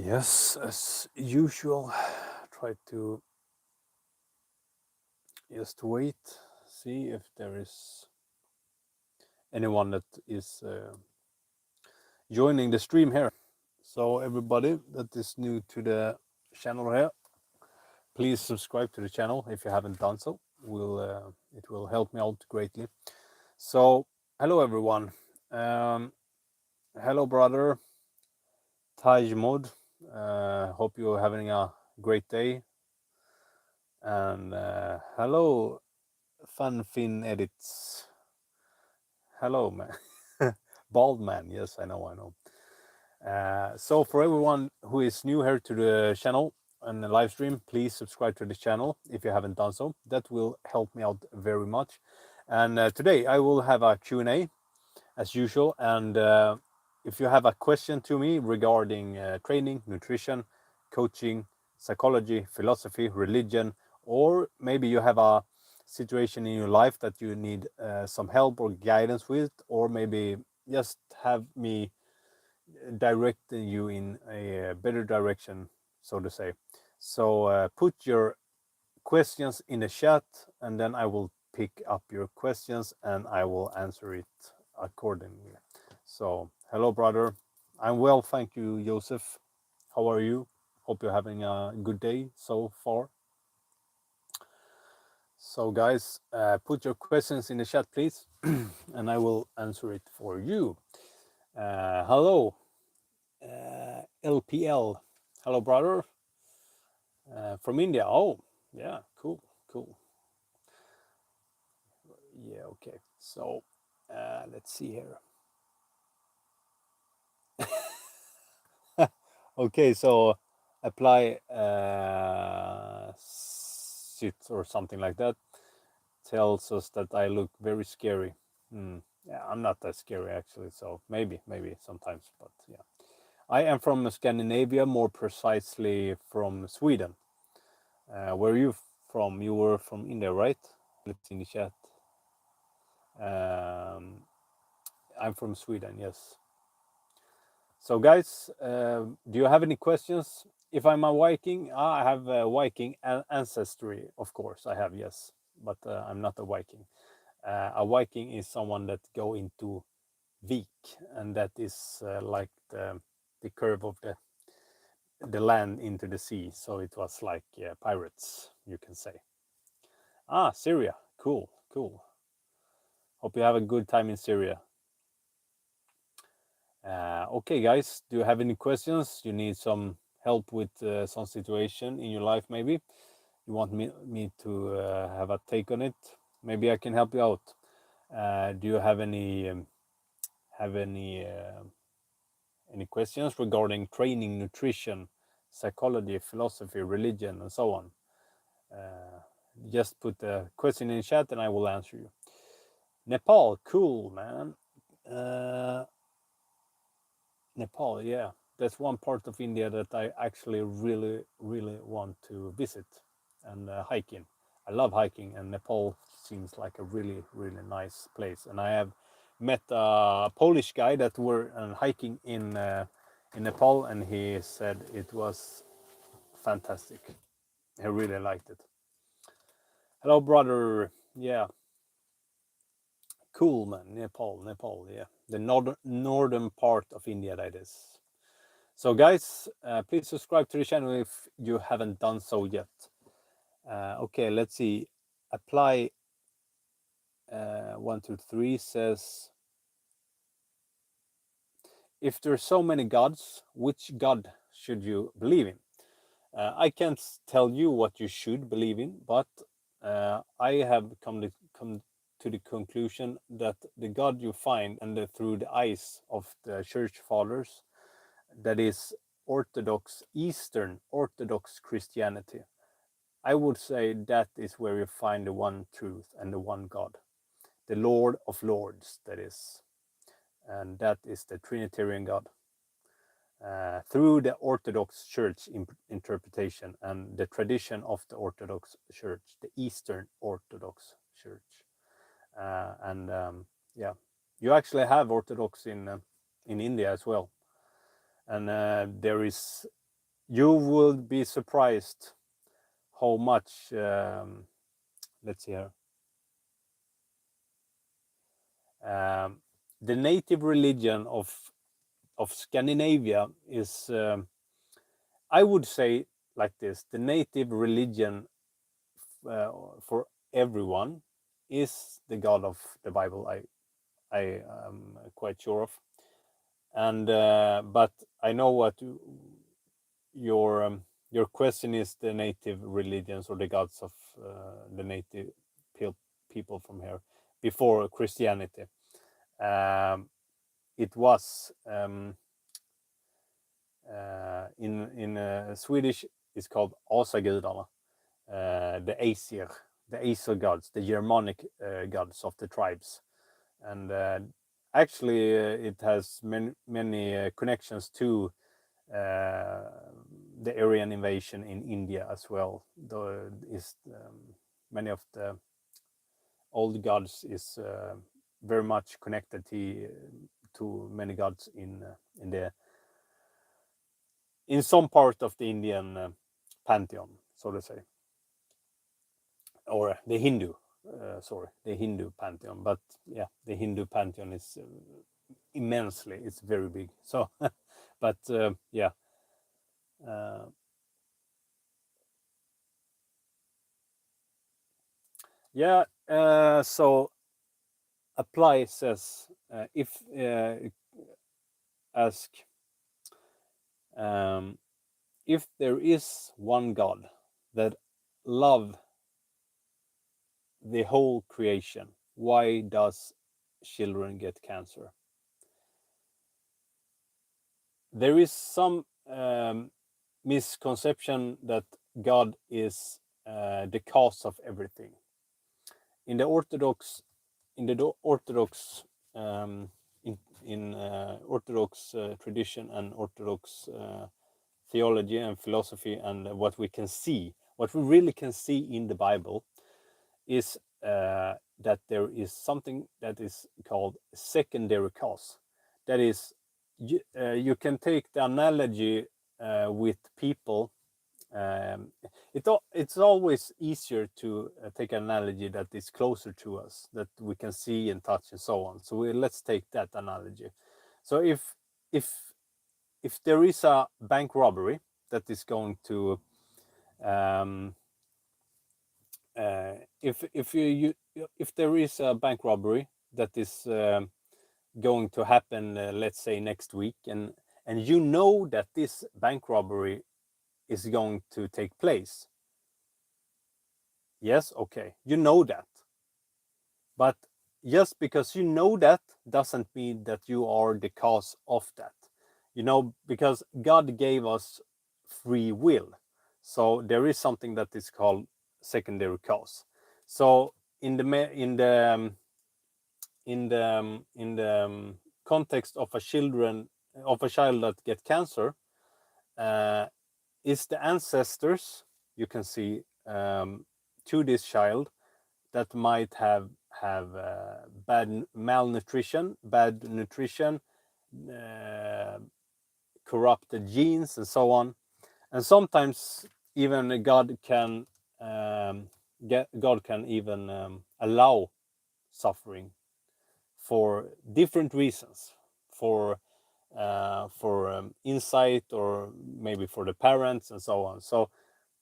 Yes, as usual, try to just wait, see if there is anyone that is joining the stream here. So everybody that is new to the channel here, please subscribe to the channel if you haven't done so. It will help me out greatly. So hello everyone. Hello brother Tajmod. Hope you're having a great day. And hello Funfin Edits. Hello man. Bald man. Yes, I know. So for everyone who is new here to the channel and the live stream, please subscribe to the channel if you haven't done so. That will help me out very much. And today I will have a Q&A as usual. And if you have a question to me regarding training, nutrition, coaching, psychology, philosophy, religion, or maybe you have a situation in your life that you need some help or guidance with, or maybe just have me direct you in a better direction, so to say. So put your questions in the chat, and then I will pick up your questions and I will answer it accordingly. So hello brother, I'm well, thank you Joseph. How are you? Hope you're having a good day so far. So guys, put your questions in the chat please, and I will answer it for you. Hello LPL. Hello, brother. From India. Oh, yeah, cool. Yeah, okay. So, let's see here. Okay, so apply sit or something like that. Tells us that I look very scary. Yeah, I'm not that scary actually. So maybe sometimes, but yeah. I am from Scandinavia, more precisely from Sweden. Where are you from? You were from India, right? Let's see in the chat. I'm from Sweden, yes. So guys, do you have any questions? If I'm a Viking, I have a Viking ancestry, of course I have, yes, but I'm not a Viking. A Viking is someone that go into Vik, and that is like the curve of the land into the sea. So it was like pirates, you can say. Syria, cool. Hope you have a good time in Syria. Okay, guys, do you have any questions? You need some help with some situation in your life, maybe? You want me to have a take on it? Maybe I can help you out. Do you have any any questions regarding training, nutrition, psychology, philosophy, religion, and so on? Just put the question in the chat and I will answer you. Nepal, cool, man. Nepal, yeah, that's one part of India that I actually really want to visit and hike in. I love hiking, and Nepal seems like a really nice place. And I have met a Polish guy that were hiking in Nepal, and he said it was fantastic. He really liked it. Hello, brother. Yeah, cool, man. Nepal. Yeah, the northern part of India, that is. So guys, please subscribe to the channel if you haven't done so yet. Okay, let's see. Apply 1, 2, 3 says, if there's so many gods, which god should you believe in? I can't tell you what you should believe in, but I have come to the conclusion that the God you find and through the eyes of the church fathers, that is Orthodox, Eastern Orthodox Christianity. I would say that is where you find the one truth and the one God, the Lord of Lords, that is. And that is the Trinitarian God. Through the Orthodox Church interpretation and the tradition of the Orthodox Church, the Eastern Orthodox Church. Yeah, you actually have Orthodox in India as well. And there is you would be surprised how much. Let's see here. The native religion of Scandinavia is, I would say, like this: the native religion for everyone is the God of the Bible. I am quite sure of, and but I know what your question is: the native religions or the gods of the native people from here before Christianity. It was in Swedish it's called Asagudarna, the Aesir gods, the Germanic gods of the tribes, and actually it has many connections to the Aryan invasion in India as well. Though is many of the old gods is very much connected to many gods in some part of the Indian pantheon, so to say, or the Hindu. The Hindu pantheon. But yeah, the Hindu pantheon is immensely. It's very big. So, but yeah. Yeah. So apply says if ask if there is one God that love the whole creation, why does children get cancer? There is some misconception that God is the cause of everything. In the Orthodox, um, Orthodox tradition and Orthodox theology and philosophy, and what we really can see in the Bible, is that there is something that is called secondary cause. That is, you can take the analogy with people. It's always easier to take an analogy that is closer to us, that we can see and touch and so on. So let's take that analogy. So if if there is a bank robbery that is going to if there is a bank robbery that is going to happen, let's say next week, and you know that this bank robbery is going to take place. Yes, okay, you know that, but just because you know that doesn't mean that you are the cause of that. Because God gave us free will, so there is something that is called secondary cause. So in the context of a child that get cancer, is the ancestors, you can see, to this child that might have bad nutrition, uh, corrupted genes, and so on. And sometimes even God can even allow suffering for different reasons, for insight, or maybe for the parents and so on. So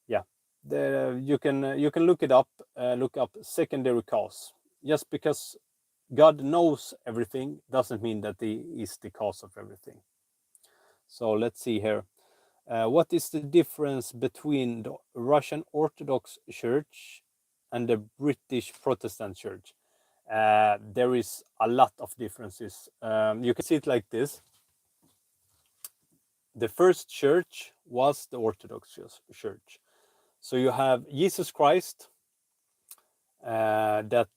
yeah, you can look up secondary cause. Just because God knows everything doesn't mean that He is the cause of everything. So let's see here. What is the difference between the Russian Orthodox Church and the British Protestant Church? There is a lot of differences. You can see it like this. The first church was the Orthodox Church. So you have Jesus Christ, that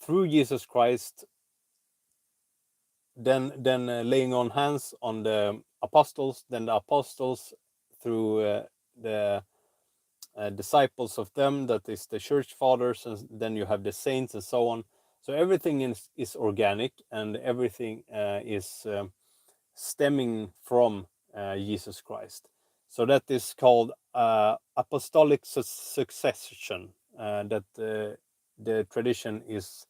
through Jesus Christ, then laying on hands on the apostles, then the apostles through the disciples of them, that is the church fathers, and then you have the saints and so on. So everything is organic, and everything is stemming from Jesus Christ. So that is called apostolic succession. That the tradition is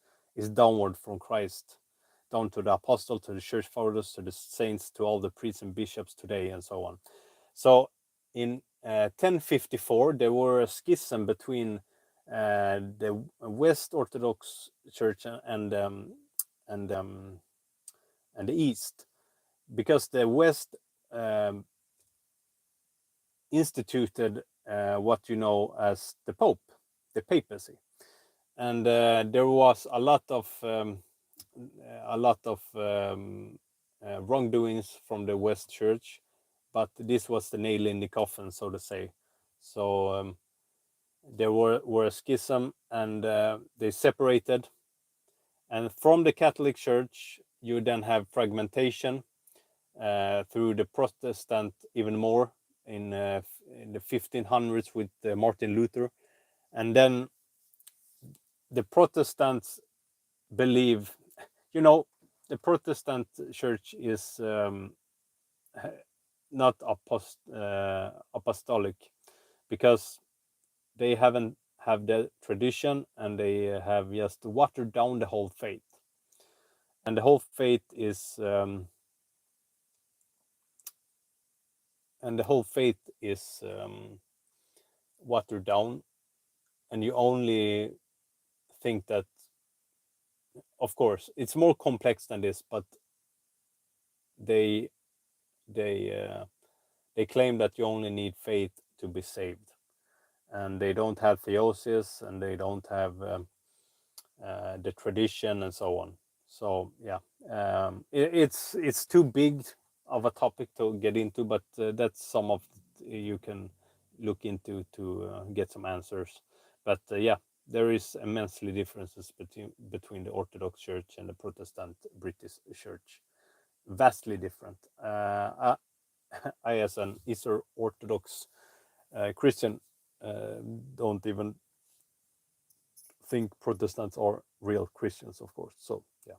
downward from Christ, down to the apostle, to the church fathers, to the saints, to all the priests and bishops today, and so on. So in 1054, there were a schism between the West Orthodox Church and the East, because the West instituted what you know as the Pope, the papacy, and there was a lot of wrongdoings from the West Church, but this was the nail in the coffin, so to say. So there were a schism, and they separated. And from the Catholic Church, you then have fragmentation through the Protestant even more in the 1500s with Martin Luther. And then the Protestants believe, the Protestant Church is not apostolic, because they haven't have the tradition, and they have just watered down the whole faith. And the whole faith is watered down, and you only think that, of course, it's more complex than this, but they claim that you only need faith to be saved, and they don't have theosis, and they don't have the tradition, and so on. So yeah, it's too big of a topic to get into, but that's some of you can look into to get some answers. But yeah, there is immensely differences between the Orthodox Church and the Protestant British Church, vastly different. I as an Eastern Orthodox Christian, don't even think Protestants are real Christians, of course. So yeah,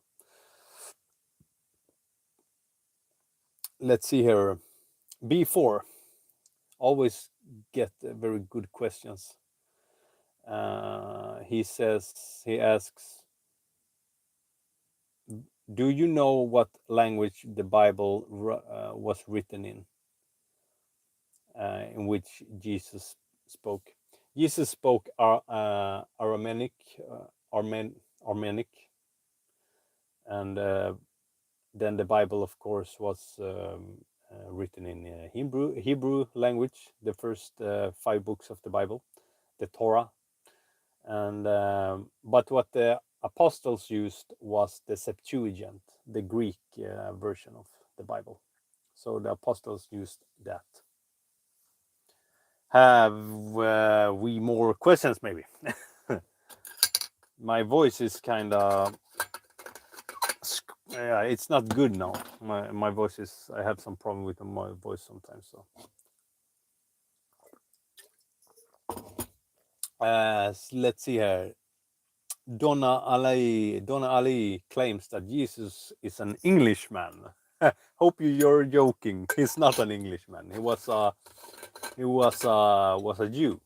let's see here. B4 always get very good questions. He asks, do you know what language the Bible was written in which Jesus spoke? Jesus spoke Aramaic, and then the Bible, of course, was written in Hebrew language. The first 5 books of the Bible, the Torah, and but what the apostles used was the Septuagint, the Greek version of the Bible. So the apostles used that. Have we more questions, maybe? My voice is kind of it's not good now. My voice is, I have some problem with my voice sometimes. So let's see here. Donna Ali claims that Jesus is an Englishman. Hope you're joking. He's not an Englishman. He was a Jew.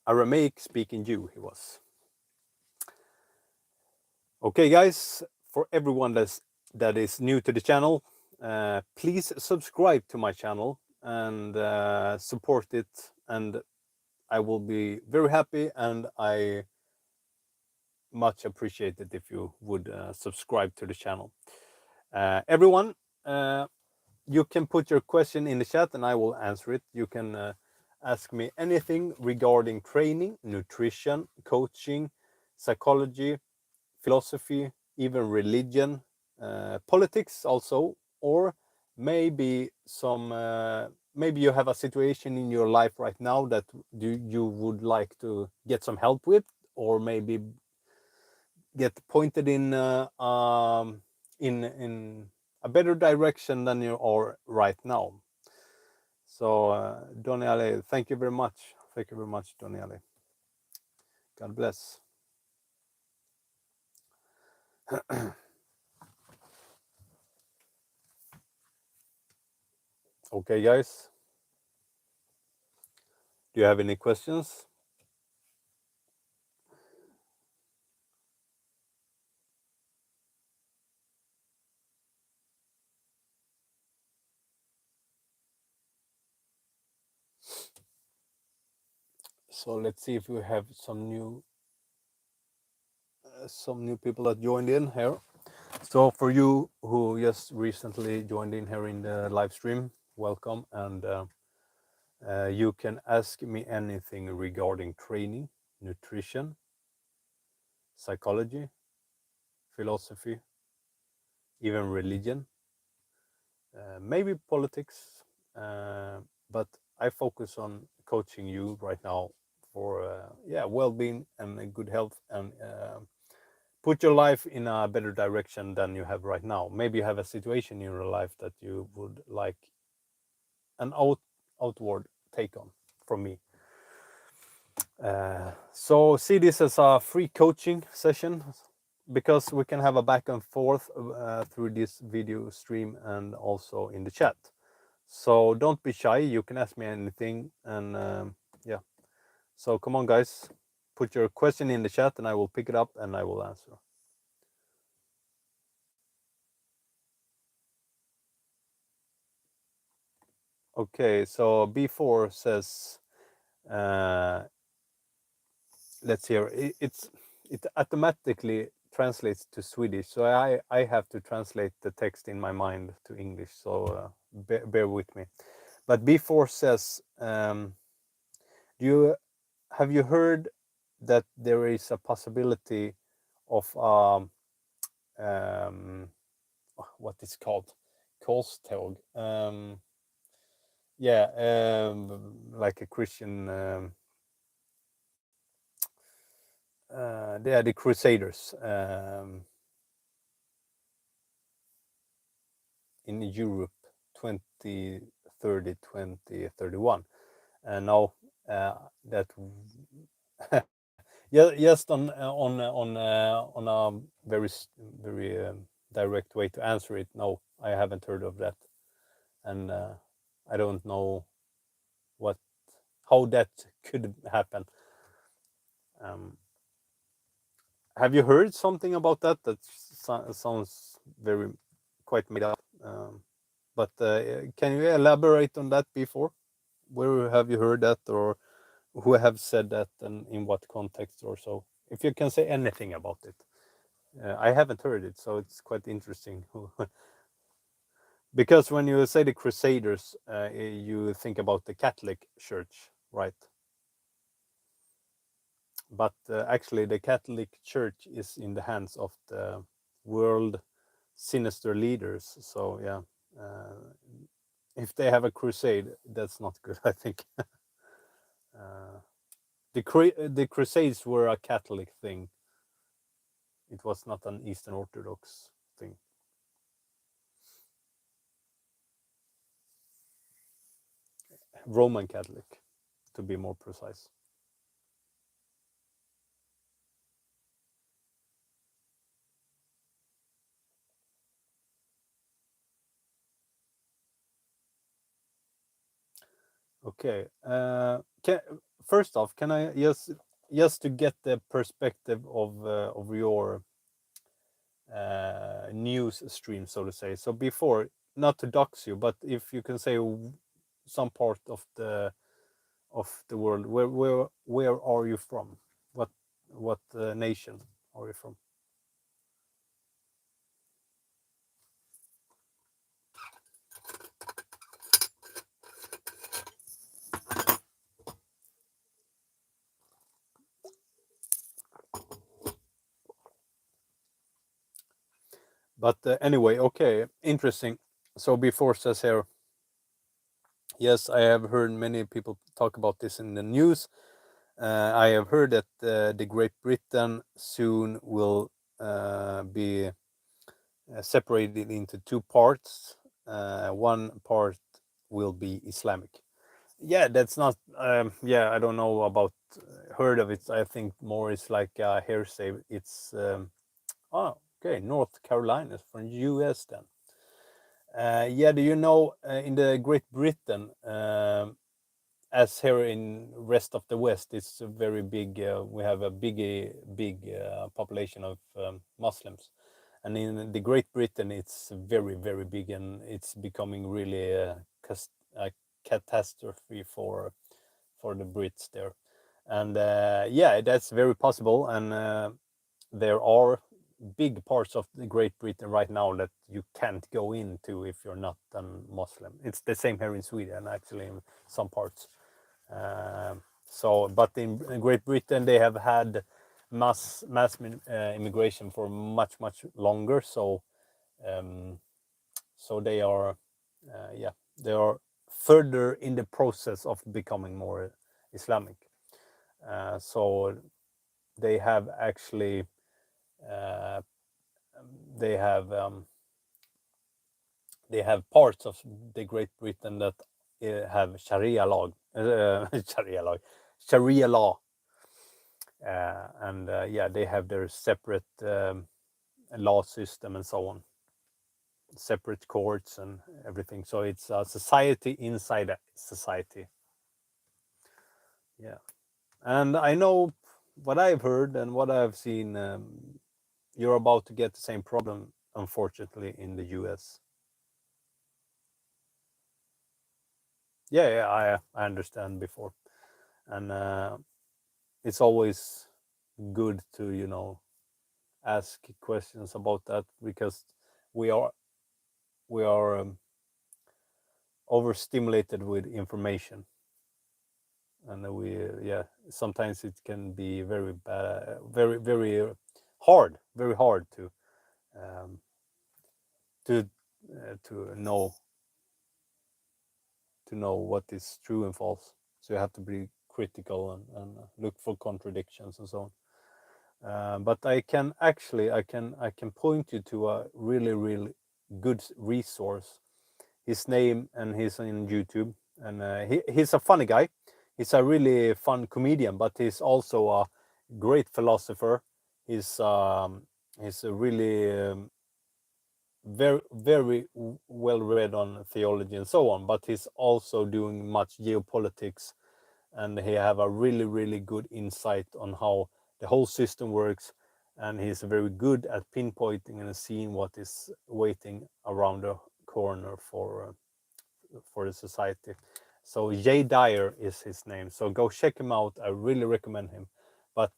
Aramaic speaking Jew he was. Okay, guys, for everyone that is new to the channel, please subscribe to my channel and support it, and I will be very happy, and I much appreciate it if you would subscribe to the channel. Everyone, you can put your question in the chat and I will answer it. You can ask me anything regarding training, nutrition, coaching, psychology, philosophy, even religion, politics also, or maybe maybe you have a situation in your life right now that you would like to get some help with, or maybe get pointed in a better direction than you are right now. So Doniale, thank you very much. Thank you very much, Doniale. God bless. Okay, guys, do you have any questions? So let's see if we have some new people that joined in here. So for you who just recently joined in here in the live stream, welcome, and you can ask me anything regarding training, nutrition, psychology, philosophy, even religion, maybe politics, but I focus on coaching you right now for yeah, well-being and good health, and put your life in a better direction than you have right now. Maybe you have a situation in your life that you would like an outward take on from me. So see this as a free coaching session, because we can have a back and forth through this video stream and also in the chat. So don't be shy, you can ask me anything, and yeah. So come on, guys, put your question in the chat and I will pick it up and I will answer. Okay, so B4 says, let's hear it automatically translates to Swedish, so I have to translate the text in my mind to English, so bear with me. But B4 says, do you have you heard that there is a possibility of what is called Kolstog, yeah, like a Christian, they are the Crusaders in Europe 2030, 2031. And now that yeah, just on a very direct way to answer it, no, I haven't heard of that, and I don't know what how that could happen. Um, have you heard something about that? That sounds very quite made up. But can you elaborate on that before? Where have you heard that, or who have said that, and in what context or so? If you can say anything about it. I haven't heard it, so it's quite interesting. Because when you say the Crusaders, you think about the Catholic Church, right? But actually, the Catholic Church is in the hands of the world sinister leaders. So yeah, if they have a crusade, that's not good, I think. The Crusades were a Catholic thing. It was not an Eastern Orthodox thing. Roman Catholic, to be more precise. Okay. First off, can I just to get the perspective of your news stream, so to say. So before, not to dox you, but if you can say some part of the world, where are you from? What nation are you from? But anyway, okay, interesting. So before says here, yes, I have heard many people talk about this in the news. I have heard that the Great Britain soon will be separated into two parts. One part will be Islamic. Yeah, that's not. Yeah, I don't know about heard of it. I think more is like a hearsay. It's oh, okay. North Carolina from U.S. then. Yeah, do you know in the Great Britain, as here in rest of the West, it's a very big. We have a big population of Muslims, and in the Great Britain, it's very big, and it's becoming really a catastrophe for the Brits there. And yeah, that's very possible. And there are big parts of the Great Britain right now that you can't go into if you're not a Muslim. It's the same here in Sweden, actually, in some parts. So, but in Great Britain, they have had mass immigration for much longer. So, so they are, yeah, they are further in the process of becoming more Islamic. So they have actually uh, they have um, they have parts of the Great Britain that have Sharia law, Sharia law, and yeah, they have their separate law system and so on, separate courts and everything. So it's a society inside a society. Yeah, and I know what I've heard and what I've seen. You're about to get the same problem, unfortunately, in the US. Yeah, yeah, I understand before, and it's always good to ask questions about that because we are we are overstimulated with information, and we yeah, sometimes it can be very bad, very hard um, to to know what is true and false. So you have to be critical and look for contradictions and so on. But I can point you to a really good resource. His name, and he's on YouTube, and he's a funny guy. He's a really fun comedian, but he's also a great philosopher. He's a really very well read on theology and so on, but he's also doing much geopolitics, and he have a really good insight on how the whole system works, and he's very good at pinpointing and seeing what is waiting around the corner for the society. So Jay Dyer is his name, so go check him out. I really recommend him, but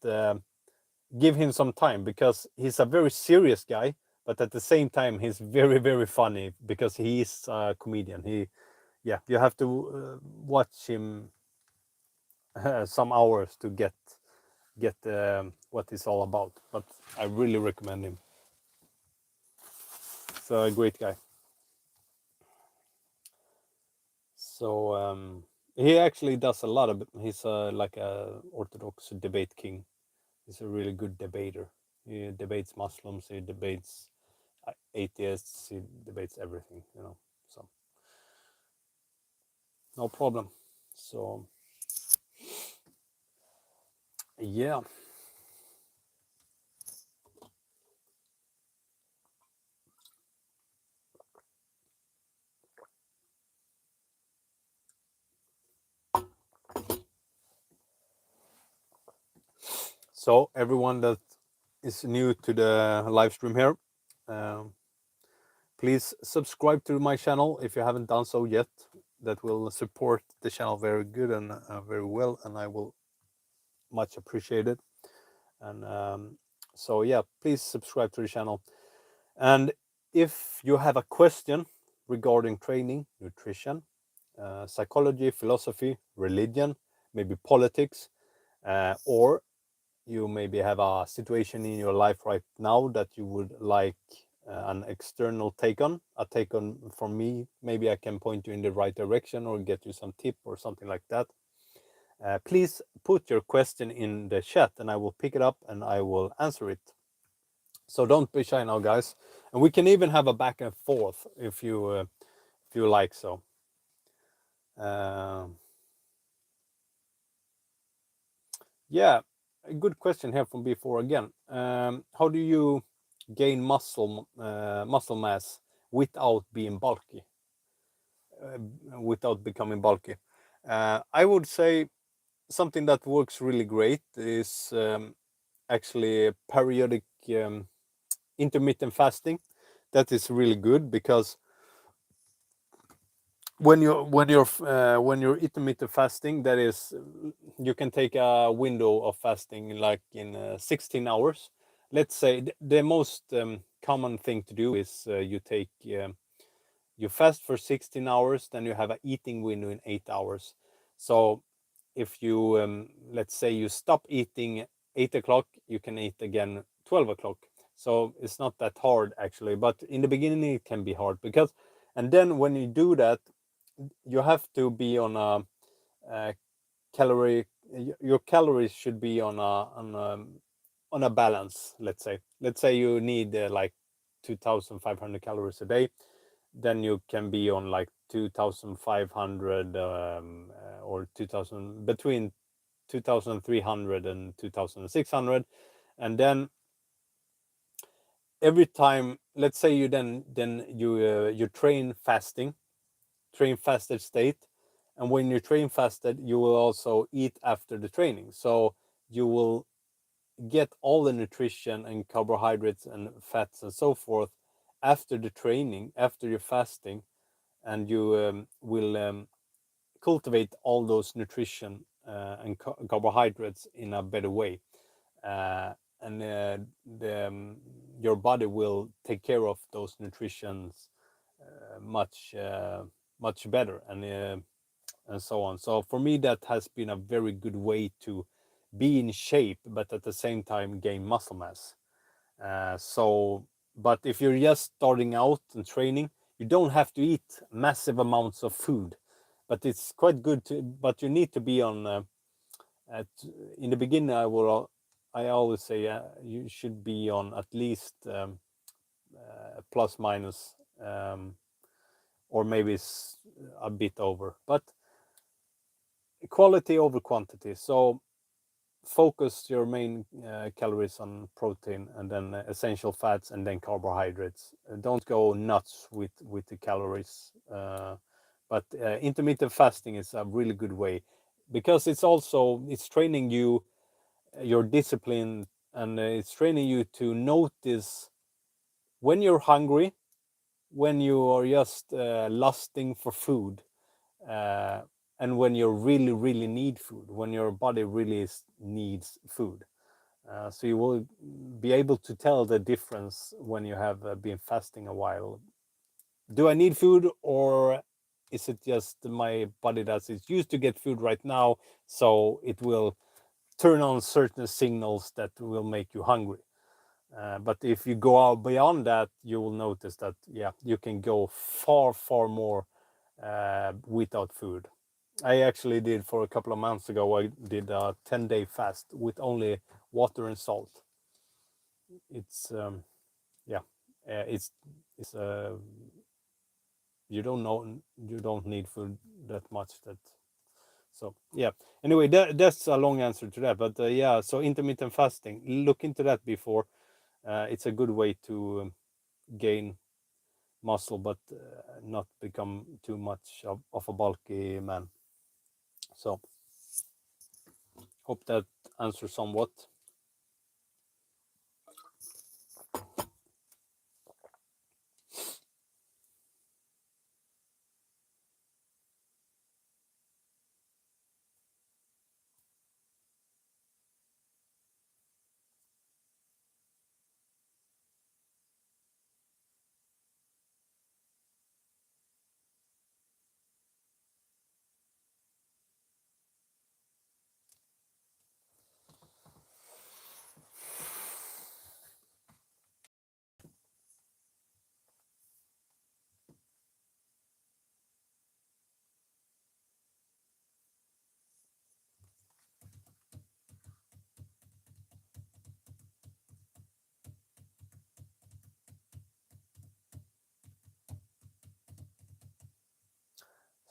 give him some time because he's a very serious guy, but at the same time he's very funny because he is a comedian. Yeah, you have to watch him some hours to get what it's all about. But I really recommend him. He's a great guy. So he actually does a lot of. He's like a Orthodox debate king. He's a really good debater. He debates Muslims. He debates atheists. He debates everything. So no problem. So yeah. So everyone that is new to the live stream here, um, please subscribe to my channel if you haven't done so yet. That will support the channel very good and very well, and I will much appreciate it. And so yeah, please subscribe to the channel. And if you have a question regarding training, nutrition, psychology, philosophy, religion, maybe politics, or you maybe have a situation in your life right now that you would like an external take on from me, maybe I can point you in the right direction or get you some tip or something like that. Please put your question in the chat and I will pick it up and I will answer it. So don't be shy now, guys, and we can even have a back and forth if you like. So yeah, a good question here from before again. How do you gain muscle mass without being bulky, without becoming bulky. I would say something that works really great is actually periodic intermittent fasting. That is really good because when you're intermittent fasting, that is, you can take a window of fasting like in 16 hours. Let's say the most common thing to do is you fast for 16 hours, then you have an eating window in 8 hours. So if you let's say you stop eating 8 o'clock, you can eat again 12 o'clock. So it's not that hard actually, but in the beginning it can be hard because, and then when you do that, you have to be on a calorie, your calories should be on a balance. Let's say you need like 2,500 calories a day, then you can be on like 2,500 or 2,000, between 2,300 and 2,600. And then every time, let's say you then you train fasted state, and when you train fasted, you will also eat after the training, so you will get all the nutrition and carbohydrates and fats and so forth after the training, after your fasting, and you will cultivate all those nutrition and carbohydrates in a better way, and your body will take care of those nutritions much better, and so on. So for me, that has been a very good way to be in shape, but at the same time gain muscle mass. So, but if you're just starting out and training, you don't have to eat massive amounts of food, but it's quite good to. But you need to be on. At in the beginning, I always say you should be on at least plus minus, or maybe it's a bit over, but quality over quantity. So focus your main calories on protein, and then essential fats, and then carbohydrates. Don't go nuts with the calories. But intermittent fasting is a really good way because it's training you, your discipline, and it's training you to notice when you're hungry, when you are just lusting for food, uh, and when you really need food, when your body really needs food. So you will be able to tell the difference when you have been fasting a while. Do I need food, or is it just my body that is used to get food right now, so it will turn on certain signals that will make you hungry? But if you go out beyond that, you will notice that, yeah, you can go far more without food. I actually did, for a couple of months ago, I did a 10-day fast with only water and salt. It's yeah, it's you don't need food that much. That So yeah. Anyway, that's a long answer to that, but yeah. So intermittent fasting, look into that before. It's a good way to gain muscle, but not become too much of a bulky man. So hope that answers somewhat.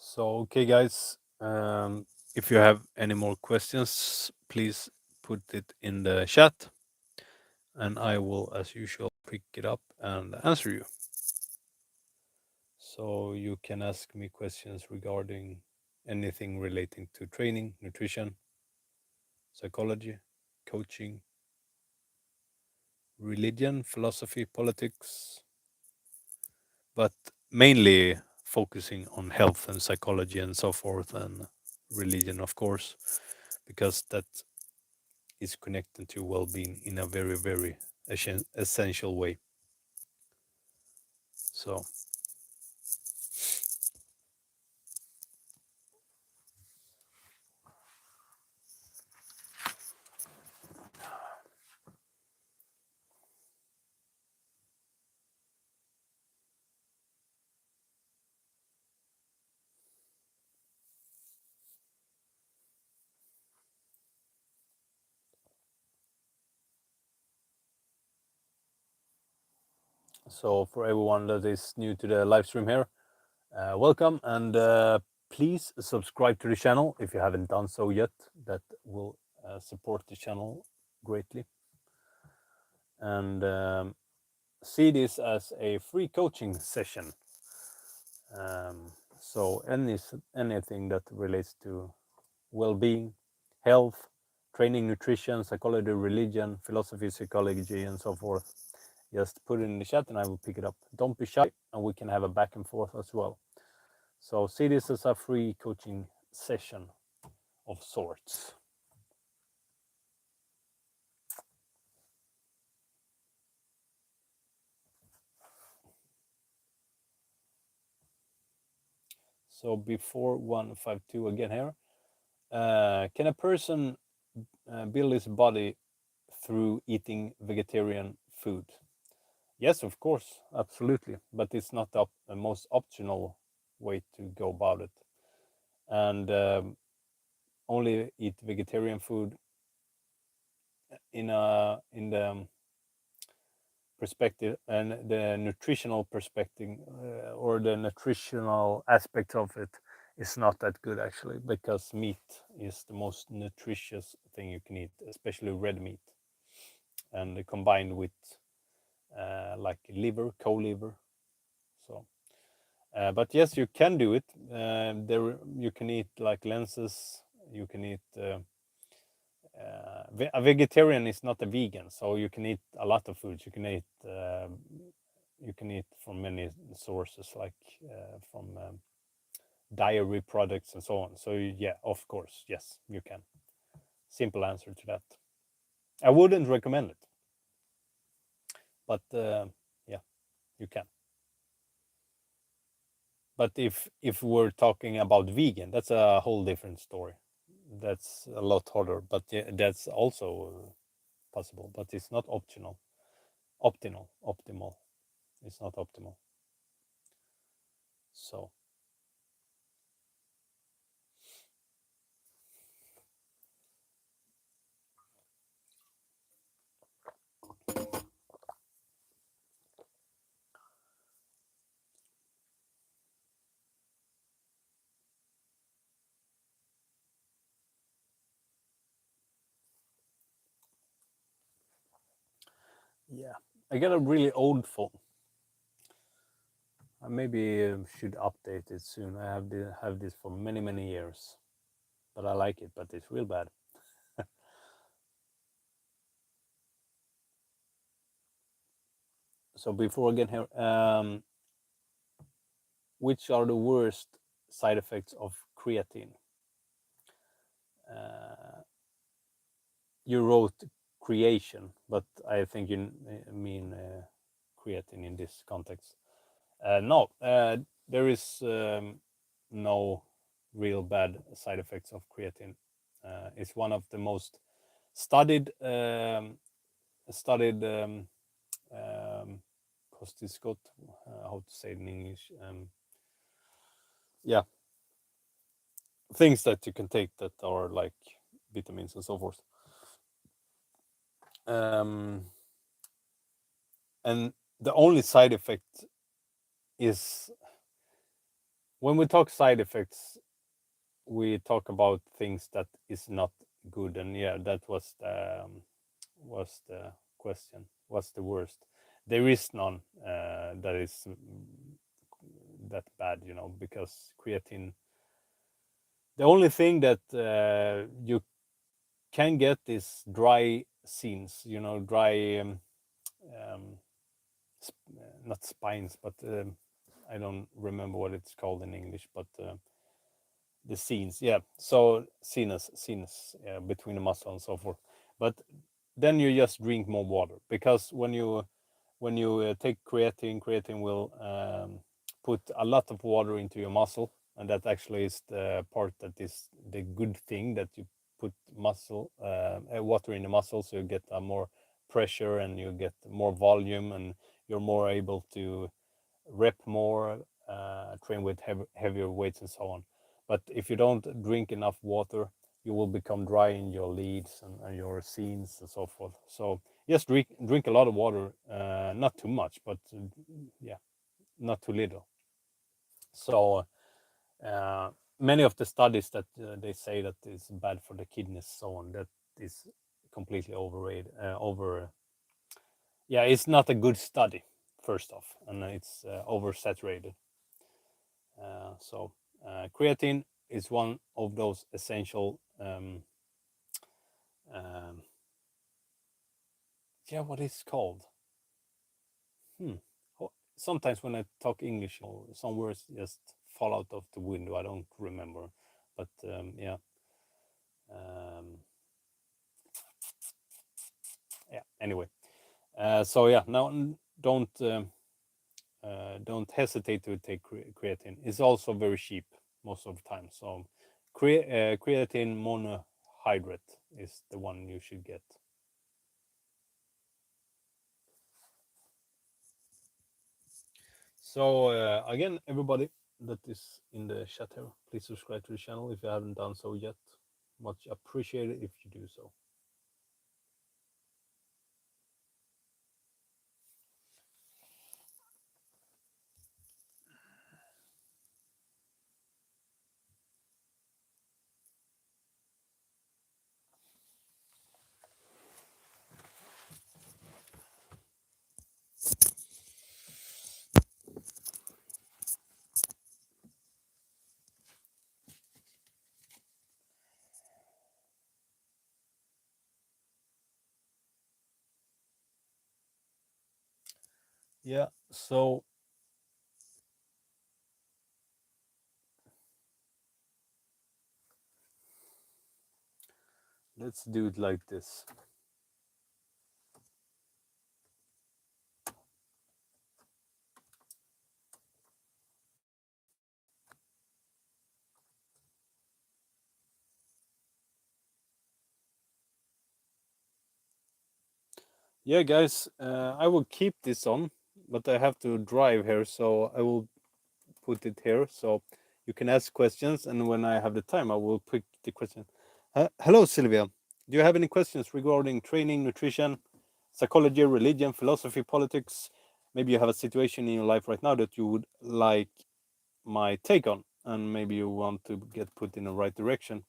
So, okay, guys, if you have any more questions, please put it in the chat, and I will, as usual, pick it up and answer you. So you can ask me questions regarding anything relating to training, nutrition, psychology, coaching, religion, philosophy, politics, but mainly focusing on health and psychology and so forth, and religion, of course, because that is connected to well-being in a very, very essential way. So so for everyone that is new to the live stream here, welcome, and please subscribe to the channel if you haven't done so yet. That will support the channel greatly. And see this as a free coaching session. So anything that relates to well-being, health, training, nutrition, psychology, religion, philosophy, psychology, and so forth, just put it in the chat and I will pick it up. Don't be shy, and we can have a back and forth as well. So see this as a free coaching session of sorts. So before 152 again here, can a person build his body through eating vegetarian food? Yes, of course, absolutely, but it's not the most optional way to go about it. And only eat vegetarian food in the perspective and the nutritional perspective, or the nutritional aspect of it is not that good actually, because meat is the most nutritious thing you can eat, especially red meat, and combined with like liver, co-liver. So but yes, you can do it. There you can eat like lenses, you can eat a vegetarian is not a vegan, so you can eat a lot of foods. You can eat from many sources, like from dairy products and so on. So yeah, of course, yes, you can. Simple answer to that. I wouldn't recommend it, but yeah, you can. But if we're talking about vegan, that's a whole different story. That's a lot harder, but yeah, that's also possible. But it's not optional. Optimal. It's not optimal. So yeah, I got a really old phone. I maybe should update it soon. I have this for many years, but I like it. But it's real bad. So before again here, which are the worst side effects of creatine? Uh, you wrote creation, but I think you mean creatine in this context. No, there is no real bad side effects of creatine. It's one of the most studied studied kosttillskott, how to say it in English. Yeah, things that you can take that are like vitamins and so forth. And the only side effect is, when we talk side effects, we talk about things that is not good. And yeah, that was the question. What's the worst? There is none that is that bad, you know, because creatine. The only thing that you can get is dry scenes, you know, dry um, not spines, but I don't remember what it's called in English, but the scenes, yeah. So sinus between the muscle and so forth. But then you just drink more water, because when you take creatine will put a lot of water into your muscle, and that actually is the part that is the good thing, that you put muscle water in the muscle, so you get more pressure and you get more volume, and you're more able to rep more, train with heavier weights and so on. But if you don't drink enough water, you will become dry in your leads and your scenes and so forth. So just drink a lot of water, not too much, but yeah, not too little. So many of the studies that they say that is bad for the kidneys, so on, that is completely overrated. Yeah, it's not a good study, first off, and it's oversaturated. So creatine is one of those essential. Yeah, what is called? Sometimes when I talk English, some words just fall out of the window. I don't remember, but yeah. Yeah. Anyway, so yeah, now don't hesitate to take creatine. It's also very cheap most of the time. So creatine monohydrate is the one you should get. So again, everybody that is in the chat here, please subscribe to the channel if you haven't done so yet. Much appreciated if you do so. Yeah, so let's do it like this. Yeah, guys, I will keep this on, but I have to drive here, so I will put it here so you can ask questions, and when I have the time, I will pick the question. Hello, Sylvia. Do you have any questions regarding training, nutrition, psychology, religion, philosophy, politics? Maybe you have a situation in your life right now that you would like my take on, and maybe you want to get put in the right direction.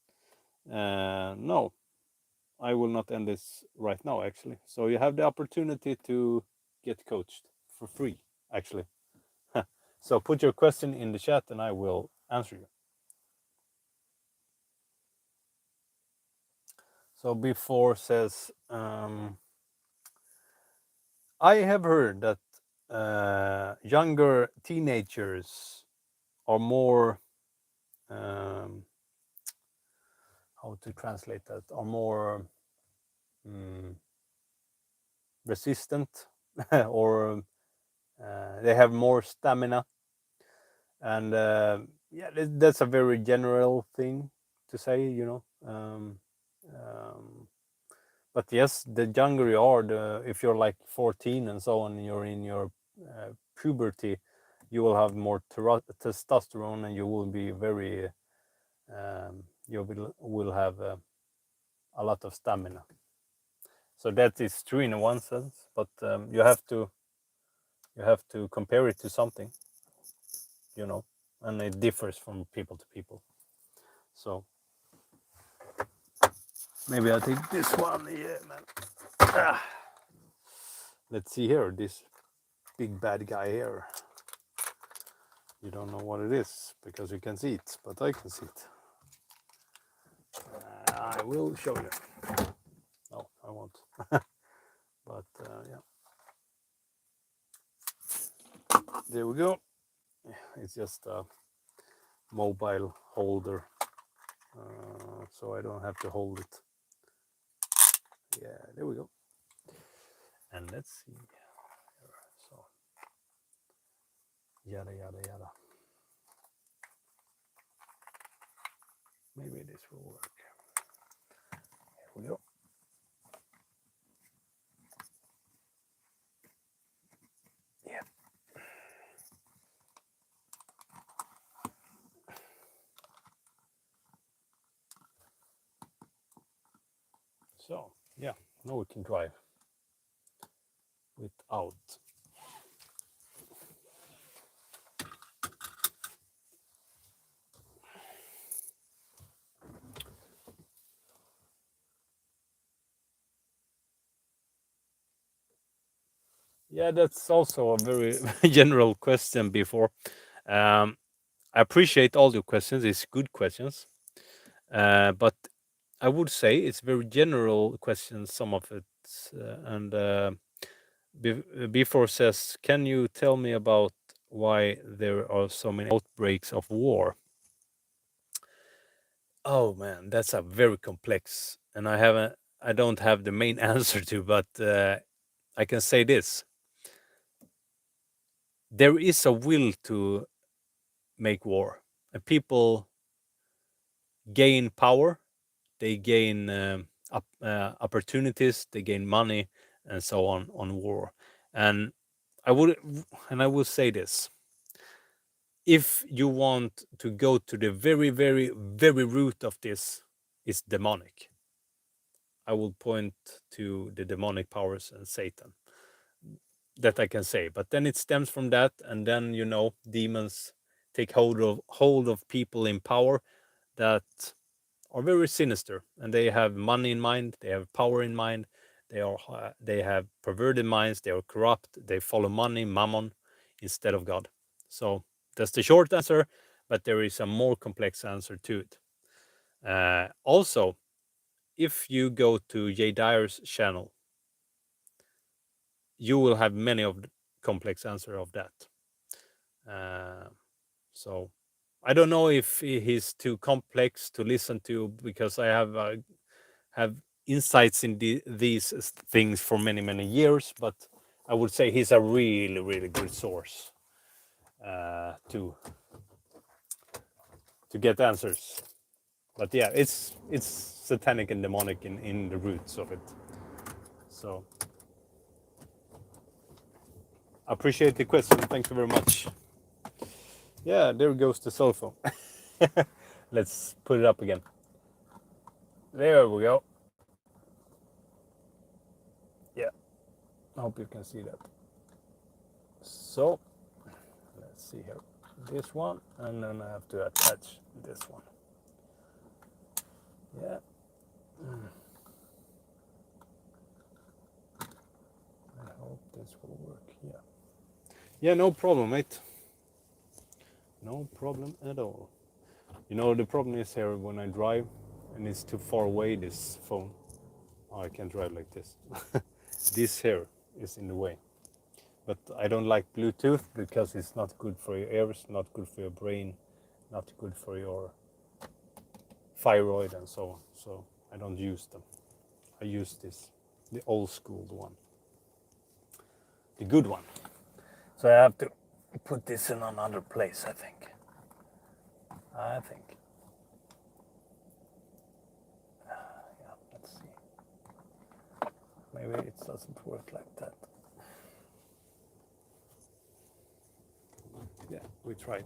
No, I will not end this right now, actually. So you have the opportunity to get coached for free, actually. So put your question in the chat and I will answer you. So before says, I have heard that younger teenagers are more, how to translate that, are more resistant or they have more stamina. And yeah, that's a very general thing to say, you know. But yes, the younger you are, if you're like 14 and so on, you're in your puberty, you will have more testosterone, and you will be very, you will have a lot of stamina. So that is true in one sense, but you have to compare it to something, you know, and it differs from people to people. So maybe I take this one. Yeah, man. Let's see here, this big bad guy here. You don't know what it is because you can see it, but I can see it. I will show you. No, I won't. But yeah, there we go. It's just a mobile holder, so I don't have to hold it. Yeah, there we go. And let's see. So, yada yada yada. Maybe this will work. Here we go. Yeah. So, yeah, now we can drive without. Yeah, that's also a very general question before. I appreciate all your questions. It's good questions. But I would say it's very general questions, some of it. And before says, can you tell me about why there are so many outbreaks of war? Oh man, that's a very complex, and I don't have the main answer to, but I can say this: there is a will to make war, and people gain power, they gain opportunities, they gain money, and so on war. And I would, and I will say this: if you want to go to the very, very, very root of this, is demonic. I will point to the demonic powers and Satan. That I can say. But then it stems from that, and then demons take hold of people in power that are very sinister, and they have money in mind, they have power in mind, they have perverted minds, they are corrupt, they follow money, mammon, instead of God. So that's the short answer, but there is a more complex answer to it. Also, if you go to Jay Dyer's channel, you will have many of the complex answer of that. So I don't know if he's too complex to listen to, because I have insights in these things for many years, but I would say he's a really good source to get answers. But yeah, it's satanic and demonic in the roots of it. So appreciate the question. Thank you very much. Yeah, there goes the cell phone. Let's put it up again. There we go. Yeah, I hope you can see that. So let's see here. This one, and then I have to attach this one. Yeah. I hope this will work. Yeah. Yeah, no problem, mate. No problem at all. The problem is here when I drive and it's too far away, this phone. Oh, I can't drive like this. This here is in the way. But I don't like Bluetooth because it's not good for your ears, not good for your brain, not good for your thyroid and so on. So I don't use them. I use this, the old school one, the good one. So I have to put this in another place, I think. Yeah, let's see. Maybe it doesn't work like that. Yeah, we tried.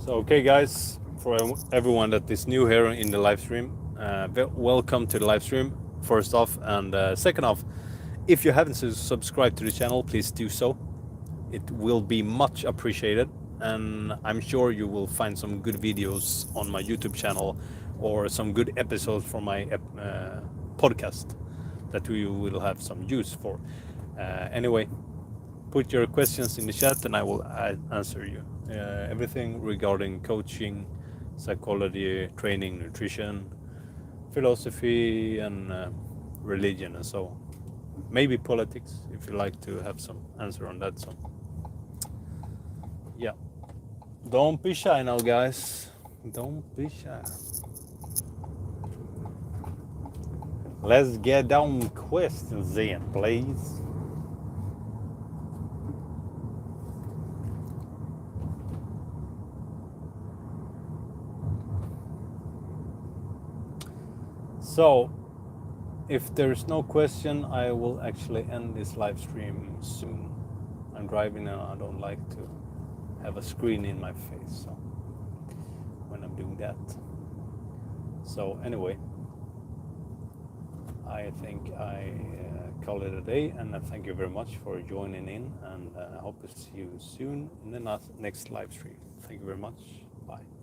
So, okay, guys, for everyone that is new here in the live stream, welcome to the live stream, first off. And second off, if you haven't subscribed to the channel, please do so. It will be much appreciated. And I'm sure you will find some good videos on my YouTube channel or some good episodes from my podcast that you will have some use for. Anyway, put your questions in the chat and I will answer you. Everything regarding coaching, psychology, training, nutrition, philosophy, and religion, and so on. Maybe politics, if you like to have some answer on that. So, yeah. Don't be shy now, guys. Don't be shy. Let's get down questions then, please. So, if there's no question, I will actually end this live stream soon. I'm driving and I don't like to have a screen in my face, so when I'm doing that. So anyway, I think I call it a day, and I thank you very much for joining in, and I hope to see you soon in the next live stream. Thank you very much. Bye.